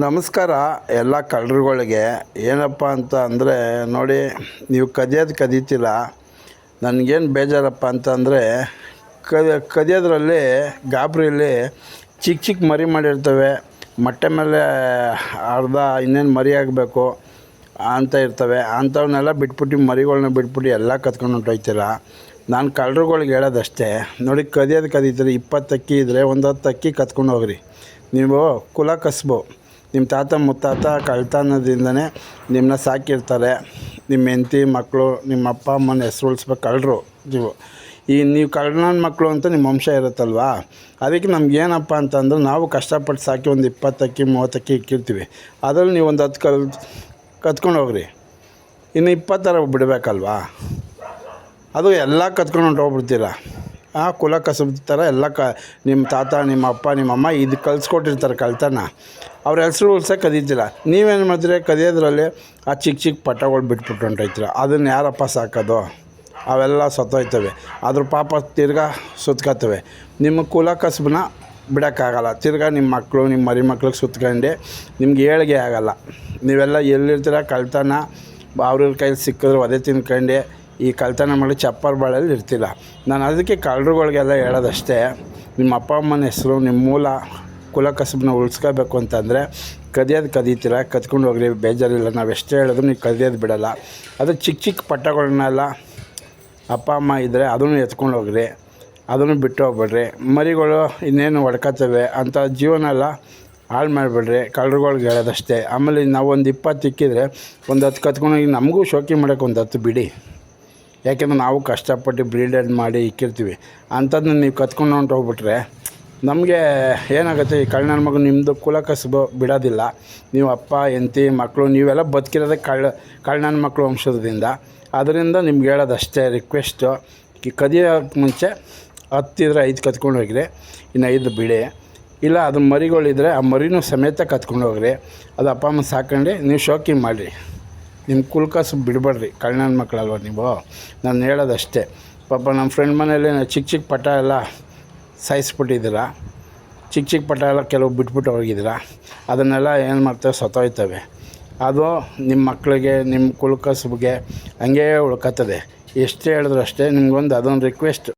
ನಮಸ್ಕಾರ ಎಲ್ಲ ಕಳ್ಳರುಗಳಿಗೆ. ಏನಪ್ಪ ಅಂತ ಅಂದರೆ ನೋಡಿ, ನೀವು ಕದಿತೀರ. ನನಗೇನು ಬೇಜಾರಪ್ಪ ಅಂತಂದರೆ ಕದಿಯೋದ್ರಲ್ಲಿ ಗಾಬರಿಯಲ್ಲಿ ಚಿಕ್ಕ ಮರಿ ಮಾಡಿರ್ತವೆ. ಮೊಟ್ಟೆ ಮೇಲೆ ಅರ್ಧ ಇನ್ನೇನು ಮರಿ ಆಗಬೇಕು ಅಂತ ಇರ್ತವೆ. ಅಂಥವನ್ನೆಲ್ಲ ಬಿಟ್ಬಿಟ್ಟು ಮರಿಗಳ್ನ ಬಿಟ್ಬಿಟ್ಟು ಎಲ್ಲ ಕತ್ಕೊಂಡು ಹೊಂಟೋಯ್ತೀರ. ನಾನು ಕಳ್ಳರುಗಳಿಗೆ ಹೇಳೋದಷ್ಟೇ, ನೋಡಿ ಕದಿತೀರಿ. 20 ಅಕ್ಕಿ ಇದ್ದರೆ ಒಂದು 10 ಅಕ್ಕಿ ಕತ್ಕೊಂಡು ಹೋಗ್ರಿ. ನೀವು ಕುಲ ಕಸಬು. ನಿಮ್ಮ ತಾತ ಮುತ್ತಾತ ಕಳ್ತನದಿಂದನೇ ನಿಮ್ಮನ್ನ ಸಾಕಿರ್ತಾರೆ. ನಿಮ್ಮ ಹೆಂಡತಿ ಮಕ್ಕಳು ನಿಮ್ಮ ಅಪ್ಪ ಅಮ್ಮನ ಹೆಸ್ರು ಉಳಿಸ್ಬೇಕು ಕಳ್ಳರು ನೀವು ಕಳ್ಳನ ಮಕ್ಕಳು ಅಂತ ನಿಮ್ಮ ವಂಶ ಇರುತ್ತಲ್ವ. ಅದಕ್ಕೆ ನಮಗೇನಪ್ಪ ಅಂತಂದ್ರೆ ನಾವು ಕಷ್ಟಪಟ್ಟು ಸಾಕಿ ಒಂದು 20 ಅಕ್ಕಿ 30 ಅಕ್ಕಿ ಇಕ್ಕಿರ್ತೀವಿ. ಅದರಲ್ಲಿ ನೀವು ಒಂದು 10 ಕತ್ಕೊಂಡು ಹೋಗ್ರಿ. ಇನ್ನು 20 ಬಿಡಬೇಕಲ್ವಾ? ಅದು ಎಲ್ಲ ಕತ್ಕೊಂಡು ಹೊಂಟೋಗ್ಬಿಡ್ತೀರ. ಕುಲ ಕಸಬ್ ಥರ ಎಲ್ಲ ನಿಮ್ಮ ತಾತ ನಿಮ್ಮ ಅಪ್ಪ ನಿಮ್ಮಮ್ಮ ಇದು ಕಲಿಸ್ಕೊಟ್ಟಿರ್ತಾರೆ ಕಳ್ತನ. ಅವ್ರ ಹೆಸ್ರು ಉಳ್ಸೋಕೆ ಕದೀತಿಲ್ಲ. ನೀವೇನು ಮಾಡ್ತೀರಿ? ಕದಿಯೋದ್ರಲ್ಲಿ ಆ ಚಿಕ್ಕ ಪಟ್ಟಗಳು ಬಿಟ್ಬಿಟ್ಟು ಹೊಂಟೋಯ್ತೀರ. ಅದನ್ನು ಯಾರಪ್ಪ ಸಾಕೋದು? ಅವೆಲ್ಲ ಸತ್ತೋಯ್ತವೆ. ಅದ್ರ ಪಾಪ ತಿರ್ಗಾ ಸುತ್ಕೋತವೆ. ನಿಮ್ಮ ಕುಲ ಕಸಬನ್ನ ಬಿಡೋಕ್ಕಾಗಲ್ಲ. ತಿರ್ಗಾ ನಿಮ್ಮ ಮಕ್ಕಳು ನಿಮ್ಮ ಮರಿ ಮಕ್ಳಿಗೆ ಸುತ್ಕೊಂಡು ನಿಮ್ಗೆ ಏಳಿಗೆ ಆಗೋಲ್ಲ. ನೀವೆಲ್ಲ ಎಲ್ಲಿರ್ತೀರ? ಕಳ್ತನ ಅವ್ರ ಕೈಲಿ ಸಿಕ್ಕಿದ್ರು ಒದೆ ತಿನ್ಕೊಂಡು ಈ ಕಳ್ತನ ಮಾಡಿ ಚಪ್ಪರ್ ಬಾಳಲ್ಲಿ ಇರ್ತಿಲ್ಲ. ನಾನು ಅದಕ್ಕೆ ಕಳ್ಳರುಗಳಿಗೆಲ್ಲ ಹೇಳೋದಷ್ಟೇ, ನಿಮ್ಮ ಅಪ್ಪ ಅಮ್ಮನ ಹೆಸರು ನಿಮ್ಮ ಮೂಲ ಕುಲ ಕಸಬನ್ನ ಉಳಿಸ್ಕೋಬೇಕು ಅಂತಂದರೆ ಕದಿತೀರ, ಕತ್ಕೊಂಡು ಹೋಗ್ರಿ. ಬೇಜಾರಿಲ್ಲ. ನಾವು ಎಷ್ಟೇ ಹೇಳಿದ್ರು ನೀವು ಕದಿಯೋದು ಬಿಡೋಲ್ಲ. ಅದು ಚಿಕ್ಕ ಪಟ್ಟಗಳನ್ನೆಲ್ಲ ಅಪ್ಪ ಅಮ್ಮ ಇದ್ದರೆ ಅದನ್ನು ಎತ್ಕೊಂಡು ಹೋಗ್ರಿ. ಅದನ್ನು ಬಿಟ್ಟು ಹೋಗ್ಬೇಡ್ರಿ. ಮರಿಗಳು ಇನ್ನೇನು ಹೊಡ್ಕೊತವೆ ಅಂತ ಜೀವನ ಎಲ್ಲ ಹಾಳು ಮಾಡಿಬಿಡ್ರಿ. ಕಳ್ಳರುಗಳಿಗೆ ಹೇಳೋದಷ್ಟೇ. ಆಮೇಲೆ ನಾವು ಒಂದು 20 ಇಕ್ಕಿದ್ರೆ ಒಂದು 10 ಕತ್ಕೊಂಡೋಗಿ ನಮಗೂ ಶೋಕಿ ಮಾಡೋಕ್ಕೆ ಒಂದು 10 ಬಿಡಿ. ಯಾಕೆಂದ್ರೆ ನಾವು ಕಷ್ಟಪಟ್ಟು ಬ್ರೀಡೆಡ್ ಮಾಡಿ ಇಕ್ಕಿರ್ತೀವಿ. ಅಂಥದ್ದನ್ನ ನೀವು ಕತ್ಕೊಂಡು ಹೊಂಟೋಗ್ಬಿಟ್ರೆ ನಮಗೆ ಏನಾಗುತ್ತೆ? ಈ ಕಳ್ಳನ ಮಗು ನಿಮ್ಮದು ಕುಲ ಕಸಬು ಬಿಡೋದಿಲ್ಲ. ನೀವು ಅಪ್ಪ ಹೆಂಡತಿ ಮಕ್ಕಳು ನೀವೆಲ್ಲ ಬದುಕಿರೋದೇ ಕಳ್ಳನ ಮಕ್ಕಳು ವಂಶದಿಂದ. ಅದರಿಂದ ನಿಮ್ಗೆ ಹೇಳೋದಷ್ಟೇ ರಿಕ್ವೆಸ್ಟು, ಕದಿಯೋಕ್ಕೆ ಮುಂಚೆ 10 ಇದ್ದರೆ 5 ಕತ್ಕೊಂಡು ಹೋಗ್ರಿ. ಇನ್ನು 5 ಬಿಡಿ. ಇಲ್ಲ ಅದು ಮರಿಗಳಿದ್ರೆ ಆ ಮರಿನೂ ಸಮೇತ ಕತ್ಕೊಂಡು ಹೋಗ್ರಿ. ಅದು ಅಪ್ಪ ಅಮ್ಮ ಸಾಕೊಂಡು ನೀವು ಶೋಕಿ ಮಾಡಿರಿ. ನಿಮ್ಮ ಕುಲ ಕಸಬು ಬಿಡಬೇಡ್ರಿ. ಕಳ್ಳನ ಮಕ್ಕಳಲ್ವ ನೀವು. ನಾನು ಹೇಳೋದಷ್ಟೇ. ಪಾಪ ನಮ್ಮ ಫ್ರೆಂಡ್ ಮನೇಲಿ ಚಿಕ್ಕ ಪಟ್ಟ ಎಲ್ಲ ಸಾಯಿಸ್ಬಿಟ್ಟಿದ್ದೀರ. ಚಿಕ್ಕ ಪಟ್ಟ ಎಲ್ಲ ಕೆಲವು ಬಿಟ್ಬಿಟ್ಟು ಹೋಗಿದ್ದೀರ. ಅದನ್ನೆಲ್ಲ ಏನು ಮಾಡ್ತೇವೆ? ಸತ್ತೋಯ್ತವೆ. ಅದು ನಿಮ್ಮ ಮಕ್ಕಳಿಗೆ ನಿಮ್ಮ ಕುಲ ಕಸಬಿಗೆ ಹಂಗೇ ಉಳ್ಕೊತದೆ. ಎಷ್ಟೇ ಹೇಳಿದ್ರು ಅಷ್ಟೇ. ನಿಮ್ಗೊಂದು ಅದೊಂದು ರಿಕ್ವೆಸ್ಟ್.